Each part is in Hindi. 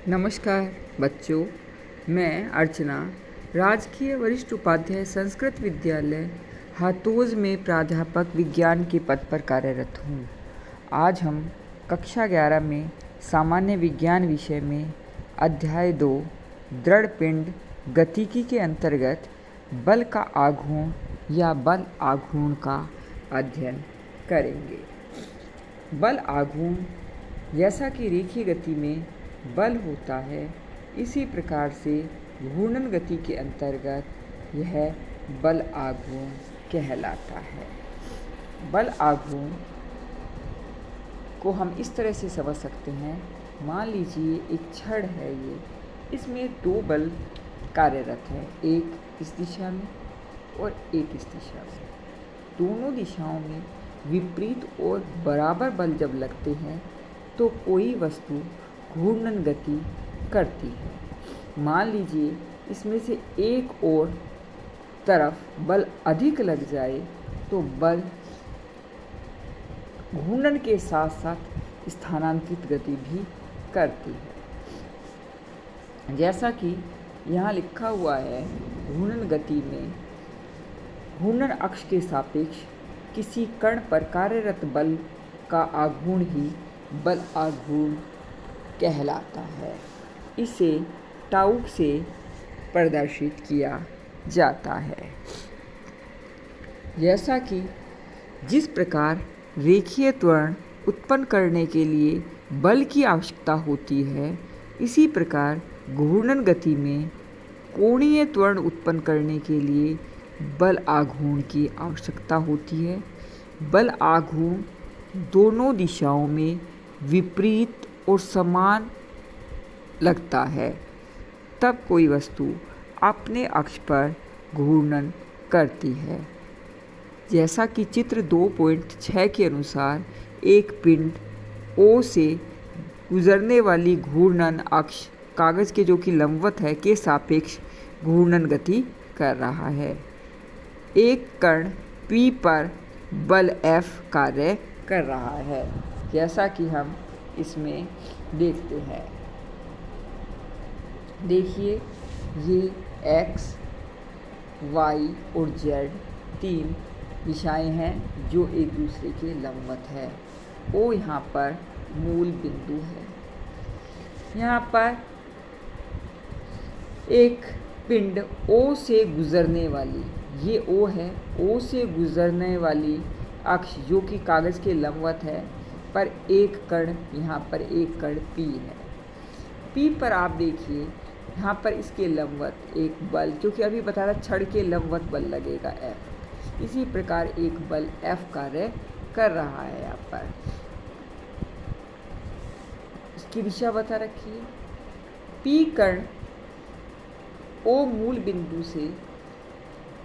नमस्कार बच्चों, मैं अर्चना राजकीय वरिष्ठ उपाध्याय संस्कृत विद्यालय हातोज में प्राध्यापक विज्ञान के पद पर कार्यरत हूँ। आज हम कक्षा 11 में सामान्य विज्ञान विषय में अध्याय 2 दृढ़ पिंड गतिकी के अंतर्गत बल का आघूर्ण या बल आघूर्ण का अध्ययन करेंगे। बल आघूर्ण जैसा कि रेखीय गति में बल होता है, इसी प्रकार से घूर्णन गति के अंतर्गत यह बल आघूर्ण कहलाता है। बल आघूर्ण को हम इस तरह से समझ सकते हैं। मान लीजिए एक छड़ है, इसमें दो बल कार्यरत हैं, एक इस दिशा में और एक इस दिशा में। दोनों दिशाओं में विपरीत और बराबर बल जब लगते हैं तो कोई वस्तु घूर्णन गति करती है। मान लीजिए इसमें से एक और तरफ बल अधिक लग जाए तो बल घूर्णन के साथ साथ स्थानांतरित गति भी करती है। जैसा कि यहाँ लिखा हुआ है, घूर्णन गति में घूर्णन अक्ष के सापेक्ष किसी कण पर कार्यरत बल का आघूर्ण ही बल आघूर्ण कहलाता है। इसे टाउ से प्रदर्शित किया जाता है। जैसा कि जिस प्रकार रेखीय त्वरण उत्पन्न करने के लिए बल की आवश्यकता होती है, इसी प्रकार घूर्णन गति में कोणीय त्वरण उत्पन्न करने के लिए बल आघूर्ण की आवश्यकता होती है। बल आघूर्ण दोनों दिशाओं में विपरीत और समान लगता है, तब कोई वस्तु अपने अक्ष पर घूर्णन करती है। जैसा कि चित्र 2.6 के अनुसार एक पिंड O से गुजरने वाली घूर्णन अक्ष कागज के जो कि लंबवत है के सापेक्ष घूर्णन गति कर रहा है। एक कण P पर बल F कार्य कर रहा है, जैसा कि हम इसमें देखते हैं। देखिए, ये X, Y और Z तीन दिशाएं हैं जो एक दूसरे के लंबवत है। O यहाँ पर मूल बिंदु है। यहाँ पर एक पिंड O से गुजरने वाली, ये O है, O से गुजरने वाली अक्ष जो कि कागज के लंबवत है, पर एक कण यहाँ पर एक कण P है। P पर आप देखिए, यहाँ पर इसके लंबवत एक बल, जो कि अभी बता रहा छड़ के लंबवत बल लगेगा F। इसी प्रकार एक बल F कार्य कर रहा है। यहाँ पर इसकी दिशा बता रखी है। P कण O मूल बिंदु से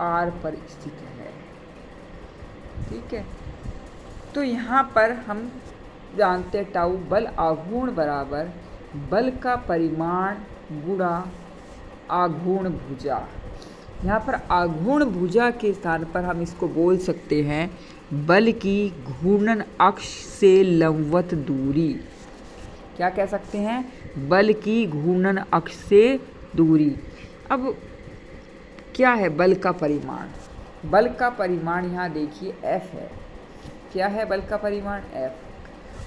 R पर स्थित है। ठीक है, तो यहाँ पर हम जानते हैं टाउ बल आघूर्ण बराबर बल का परिमाण गुणा आघूर्ण भुजा। यहाँ पर आघूर्ण भुजा के स्थान पर हम इसको बोल सकते हैं बल की घूर्णन अक्ष से लंबवत दूरी। क्या कह सकते हैं? बल की घूर्णन अक्ष से दूरी। अब क्या है बल का परिमाण? बल का परिमाण यहाँ देखिए F है। क्या है बल का परिमाण? F।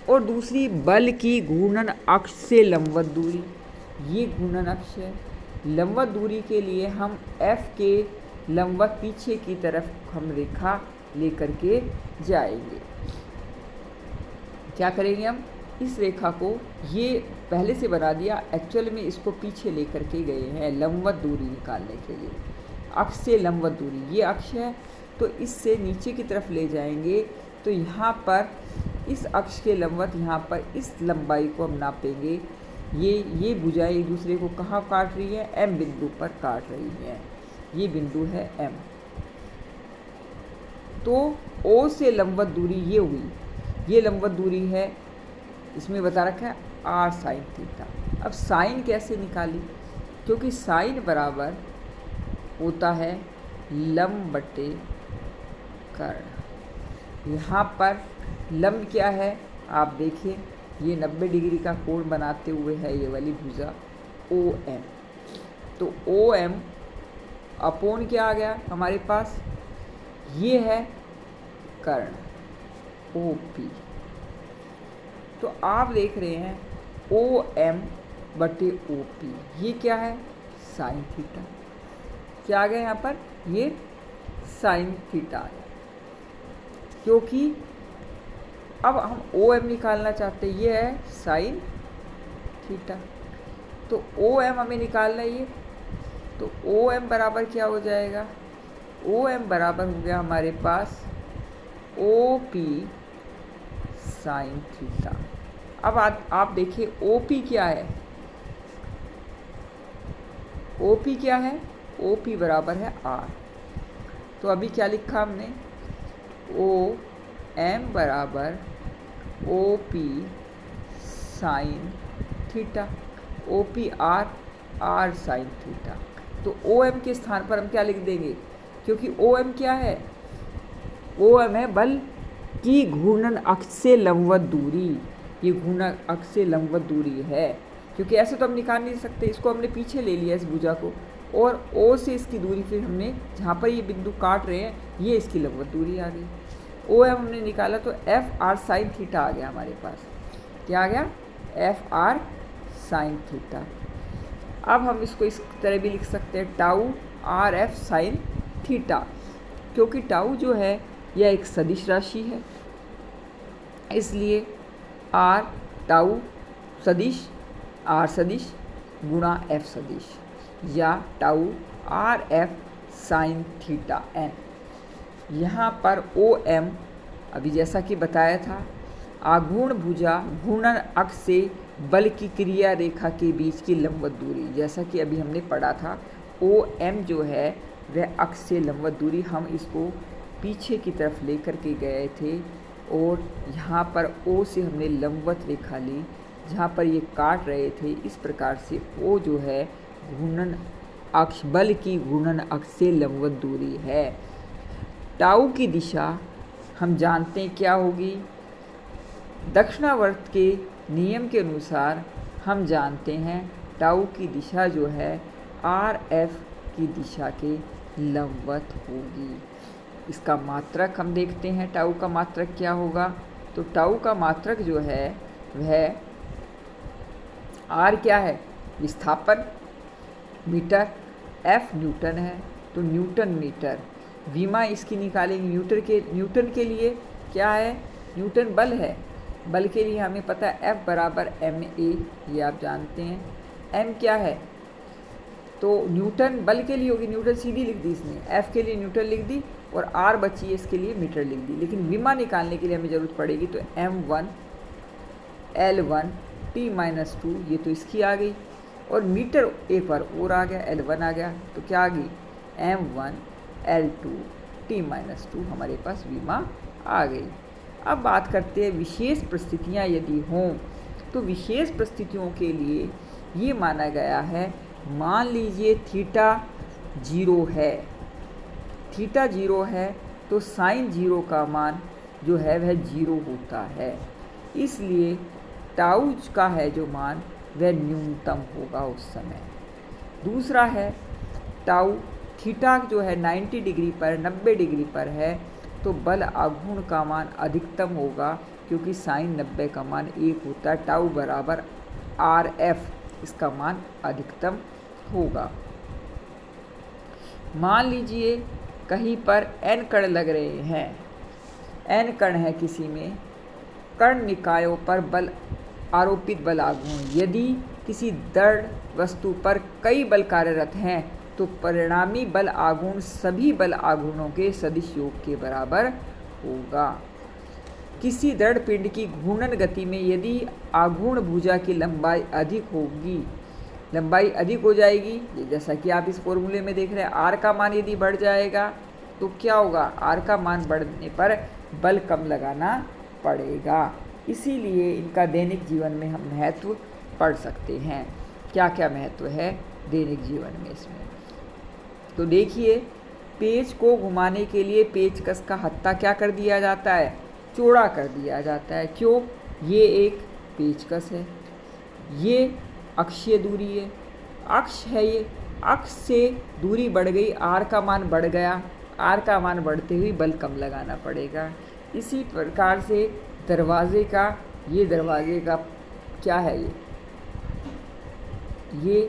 और दूसरी बल की घूर्णन अक्ष से लंबवत दूरी, ये घूर्णन अक्ष है। लंबवत दूरी के लिए हम F के लंबवत पीछे की तरफ हम रेखा लेकर के जाएंगे। क्या करेंगे हम? इस रेखा को ये पहले से बना दिया, एक्चुअल में इसको पीछे लेकर के गए हैं लंबवत दूरी निकालने के लिए। अक्ष से लंबवत दूरी, ये अक्ष है, तो इससे नीचे की तरफ ले जाएंगे तो यहाँ पर इस अक्ष के लंबवत यहाँ पर इस लंबाई को हम नापेंगे। ये भुजाएं एक दूसरे को कहाँ काट रही है? M बिंदु पर काट रही है। ये बिंदु है M। तो O से लंबवत दूरी ये हुई, ये लंबवत दूरी है, इसमें बता रखा है R साइन थीटा। अब साइन कैसे निकाली? क्योंकि साइन बराबर होता है लंब बटे कर्ण। यहाँ पर लंब क्या है? आप देखिए, ये 90 डिग्री का कोण बनाते हुए है ये वाली भुजा OM। तो OM अपोन क्या आ गया हमारे पास, ये है कर्ण OP। तो आप देख रहे हैं OM बटे OP, ये क्या है साइन थीटा। क्या आ गया यहाँ पर, ये साइन थीटा आ गया, क्योंकि अब हम OM निकालना चाहते हैं, ये है साइन थीटा। तो OM हमें निकालना है ये, तो OM बराबर क्या हो जाएगा, OM बराबर हो गया हमारे पास OP साइन थीटा। अब आप देखिए OP क्या है, OP क्या है, OP बराबर है R। तो अभी क्या लिखा हमने, OM बराबर OP sine theta, OP R sine theta. तो OM के स्थान पर हम क्या लिख देंगे, क्योंकि OM क्या है, OM है बल की घूर्णन अक्ष से लंबवत दूरी, ये घूर्णन अक्ष से लंबवत दूरी है, क्योंकि ऐसे तो हम निकाल नहीं सकते, इसको हमने पीछे ले लिया इस भुजा को, और O से इसकी दूरी फिर हमने जहाँ पर ये बिंदु काट रहे हैं ये इसकी लंबवत दूरी आ गई। OM हमने निकाला तो FR साइन थीटा आ गया हमारे पास। क्या आ गया, FR साइन थीटा। अब हम इसको इस तरह भी लिख सकते हैं टाउ RF साइन थीटा, क्योंकि टाउ जो है यह एक सदिश राशि है, इसलिए R टाउ सदिश R सदिश गुणा F सदिश, या tau RF sine theta n। यहाँ पर OM अभी जैसा कि बताया था, आघूर्ण भुजा घूर्णन अक्ष से बल की क्रिया रेखा के बीच की लंबवत दूरी, जैसा कि अभी हमने पढ़ा था OM जो है वह अक्ष से लंबवत दूरी, हम इसको पीछे की तरफ लेकर के गए थे और यहाँ पर O से हमने लंबवत रेखा ली जहाँ पर ये काट रहे थे। इस प्रकार से O जो है घूर्णन अक्ष, बल की घूर्णन अक्ष से लंबवत दूरी है। टाउ की दिशा हम जानते हैं क्या होगी, दक्षिणावर्त के नियम के अनुसार हम जानते हैं टाउ की दिशा जो है RF की दिशा के लंबवत होगी। इसका मात्रक हम देखते हैं, टाउ का मात्रक क्या होगा, तो टाउ का मात्रक जो है वह R क्या है, विस्थापन मीटर, F न्यूटन है तो न्यूटन मीटर, विमा इसकी निकालेंगे न्यूटन के लिए क्या है, न्यूटन बल है, बल के लिए हमें पता है F बराबर ma, ये आप जानते हैं। m क्या है, तो न्यूटन बल के लिए होगी, न्यूटन सीधी लिख दी इसने, F के लिए न्यूटन लिख दी और R बची है इसके लिए मीटर लिख दी। लेकिन विमा निकालने के लिए हमें ज़रूरत पड़ेगी, तो m1 L1 T-2, ये तो इसकी आ गई, और मीटर एक बार और आ गया, L1 आ गया, तो क्या आ गई m1 L2 T-2 हमारे पास विमा आ गई। अब बात करते हैं विशेष परिस्थितियाँ यदि हों, तो विशेष परिस्थितियों के लिए ये माना गया है, मान लीजिए थीटा 0 है, थीटा 0 है तो साइन 0 का मान जो है वह 0 होता है, इसलिए टाउ का है जो मान वह न्यूनतम होगा उस समय। दूसरा है टाउ थीटा जो है 90 डिग्री पर 90 डिग्री पर है तो बल आघूर्ण का मान अधिकतम होगा, क्योंकि साइन 90 का मान 1 होता है, टाउ बराबर RF इसका मान अधिकतम होगा। मान लीजिए कहीं पर n कण लग रहे हैं, n कण है किसी में, कण निकायों पर बल आरोपित बल आघूर्ण, यदि किसी दृढ़ वस्तु पर कई बल कार्यरत हैं तो परिणामी बल आघूर्ण सभी बल आघूर्णों के सदिश योग के बराबर होगा। किसी दृढ़ पिंड की घूर्णन गति में यदि आघूर्ण भुजा की लंबाई अधिक होगी, लंबाई अधिक हो जाएगी, जैसा कि आप इस फॉर्मूले में देख रहे हैं, R का मान यदि बढ़ जाएगा तो क्या होगा, R का मान बढ़ने पर बल कम लगाना पड़ेगा। इसीलिए इनका दैनिक जीवन में हम महत्व पढ़ सकते हैं। क्या क्या महत्व है दैनिक जीवन में इसमें, तो देखिए पेच को घुमाने के लिए पेचकस का हत्था क्या कर दिया जाता है, चौड़ा कर दिया जाता है। क्यों, ये एक पेचकस है। ये अक्षीय दूरी है, अक्ष है ये, अक्ष से दूरी बढ़ गई, आर का मान बढ़ गया, आर का मान बढ़ते हुए बल कम लगाना पड़ेगा। इसी प्रकार से दरवाजे का, ये दरवाजे का क्या है, ये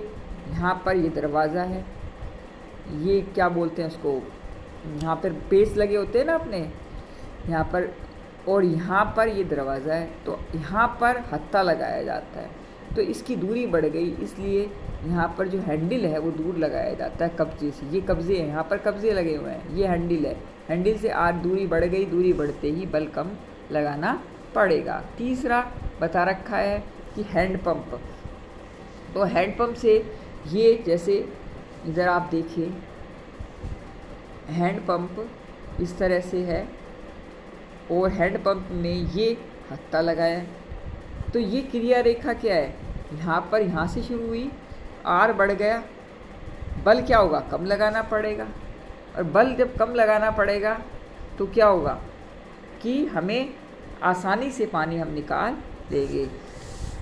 यहाँ पर ये दरवाज़ा है, ये क्या बोलते हैं उसको, यहाँ पर पेच लगे होते हैं ना अपने यहाँ पर, और यहाँ पर ये दरवाज़ा है, तो यहाँ पर हत्था लगाया जाता है। तो इसकी दूरी बढ़ गई, इसलिए यहाँ पर जो हैंडल है वो दूर लगाया जाता है कब्जे से। ये कब्जे हैं, यहाँ पर कब्जे लगे हुए हैं, ये हैंडल है, हैंडल से आज दूरी बढ़ गई, दूरी बढ़ते ही बल कम लगाना पड़ेगा। तीसरा बता रखा है कि हैंड पंप। तो हैंड पंप से ये जैसे इधर आप देखिए, हैंड पंप इस तरह से है और हैंड पंप में ये हत्था लगाया है। तो ये क्रिया रेखा क्या है, यहाँ पर यहाँ से शुरू हुई, आर बढ़ गया, बल क्या होगा, कम लगाना पड़ेगा। और बल जब कम लगाना पड़ेगा तो क्या होगा कि हमें आसानी से पानी हम निकाल लेंगे।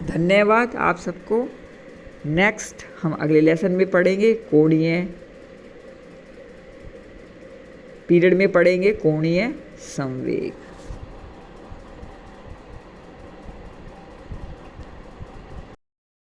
धन्यवाद आप सबको। नेक्स्ट हम अगले लेसन में पढ़ेंगे कोणीय पीरियड में पढ़ेंगे कोणीय संवेग।